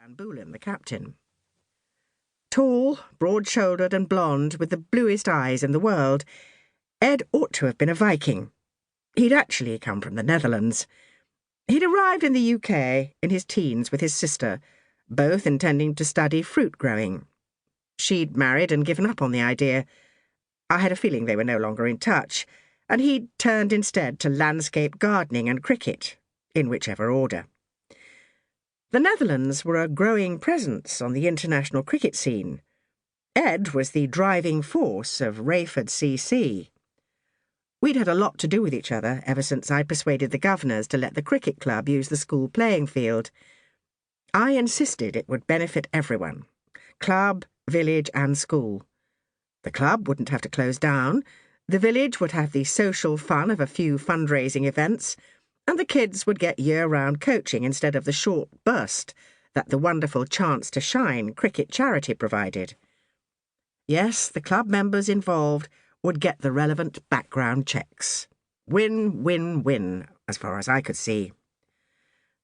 Van Boolen, the captain. Tall, broad-shouldered and blonde, with the bluest eyes in the world, Ed ought to have been a Viking. He'd actually come from the Netherlands. He'd arrived in the UK in his teens with his sister, both intending to study fruit growing. She'd married and given up on the idea. I had a feeling they were no longer in touch, and he'd turned instead to landscape gardening and cricket, in whichever order. The Netherlands were a growing presence on the international cricket scene. Ed was the driving force of Wrayford CC. We'd had a lot to do with each other ever since I'd persuaded the governors to let the cricket club use the school playing field. I insisted it would benefit everyone, club, village and school. The club wouldn't have to close down, the village would have the social fun of a few fundraising events, and the kids would get year-round coaching instead of the short burst that the wonderful Chance to Shine cricket charity provided. Yes, the club members involved would get the relevant background checks. Win, win, win, as far as I could see.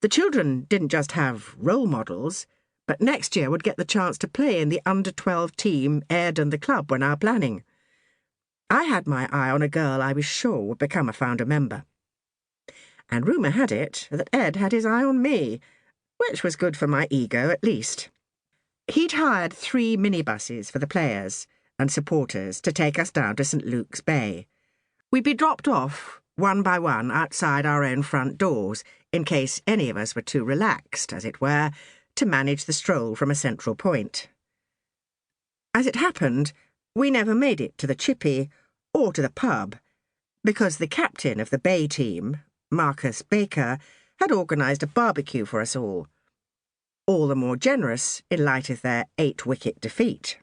The children didn't just have role models, but next year would get the chance to play in the under-12 team Ed and the club were now planning. I had my eye on a girl I was sure would become a founder member. And rumour had it that Ed had his eye on me, which was good for my ego at least. He'd hired 3 minibuses for the players and supporters to take us down to St. Luke's Bay. We'd be dropped off, one by one, outside our own front doors, in case any of us were too relaxed, as it were, to manage the stroll from a central point. As it happened, we never made it to the chippy or to the pub, because the captain of the Bay team, Marcus Baker, had organised a barbecue for us all the more generous in light of their 8-wicket defeat.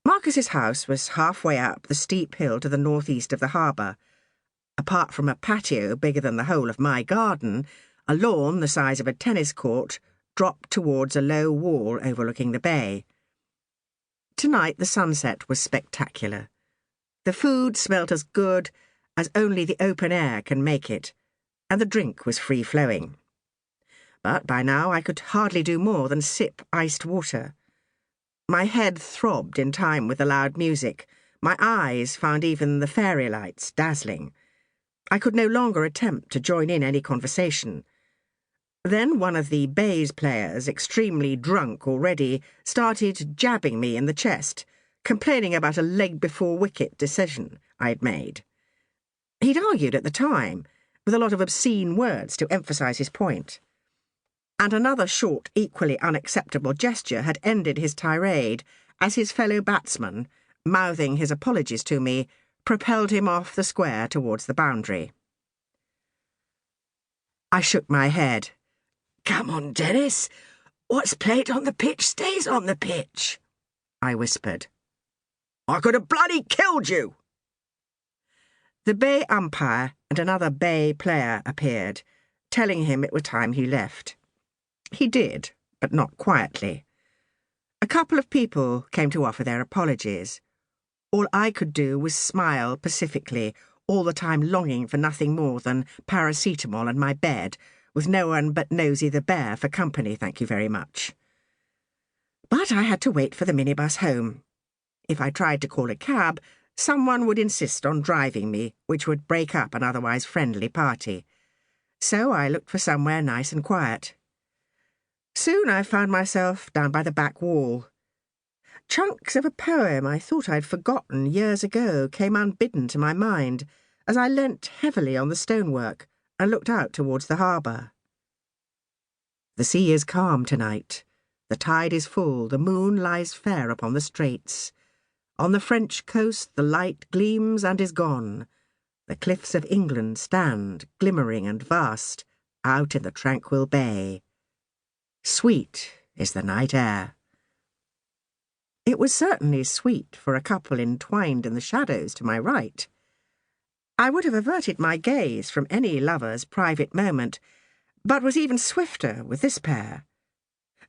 Marcus's house was halfway up the steep hill to the northeast of the harbour. Apart from a patio bigger than the whole of my garden, a lawn the size of a tennis court dropped towards a low wall overlooking the bay. Tonight the sunset was spectacular. The food smelt as good as only the open air can make it, and the drink was free-flowing. But by now I could hardly do more than sip iced water. My head throbbed in time with the loud music. My eyes found even the fairy lights dazzling. I could no longer attempt to join in any conversation. Then one of the Bay's players, extremely drunk already, started jabbing me in the chest, complaining about a leg-before-wicket decision I'd made. He'd argued at the time, with a lot of obscene words to emphasise his point. And another short, equally unacceptable gesture had ended his tirade as his fellow batsman, mouthing his apologies to me, propelled him off the square towards the boundary. I shook my head. "Come on, Dennis. What's played on the pitch stays on the pitch," I whispered. "I could have bloody killed you!" The Bay umpire and another Bay player appeared, telling him it was time he left. He did, but not quietly. A couple of people came to offer their apologies. All I could do was smile pacifically, all the time longing for nothing more than paracetamol and my bed, with no one but Nosy the Bear for company, thank you very much. But I had to wait for the minibus home. If I tried to call a cab, someone would insist on driving me, which would break up an otherwise friendly party. So I looked for somewhere nice and quiet. Soon I found myself down by the back wall. Chunks of a poem I thought I'd forgotten years ago came unbidden to my mind as I leant heavily on the stonework and looked out towards the harbour. The sea is calm tonight. The tide is full, the moon lies fair upon the straits. On the French coast the light gleams and is gone. The cliffs of England stand, glimmering and vast, out in the tranquil bay. Sweet is the night air. It was certainly sweet for a couple entwined in the shadows to my right. I would have averted my gaze from any lover's private moment, but was even swifter with this pair.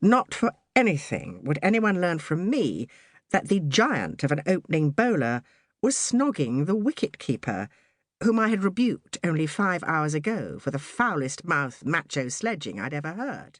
Not for anything would anyone learn from me that the giant of an opening bowler was snogging the wicket-keeper, whom I had rebuked only 5 hours ago for the foulest-mouthed macho sledging I'd ever heard.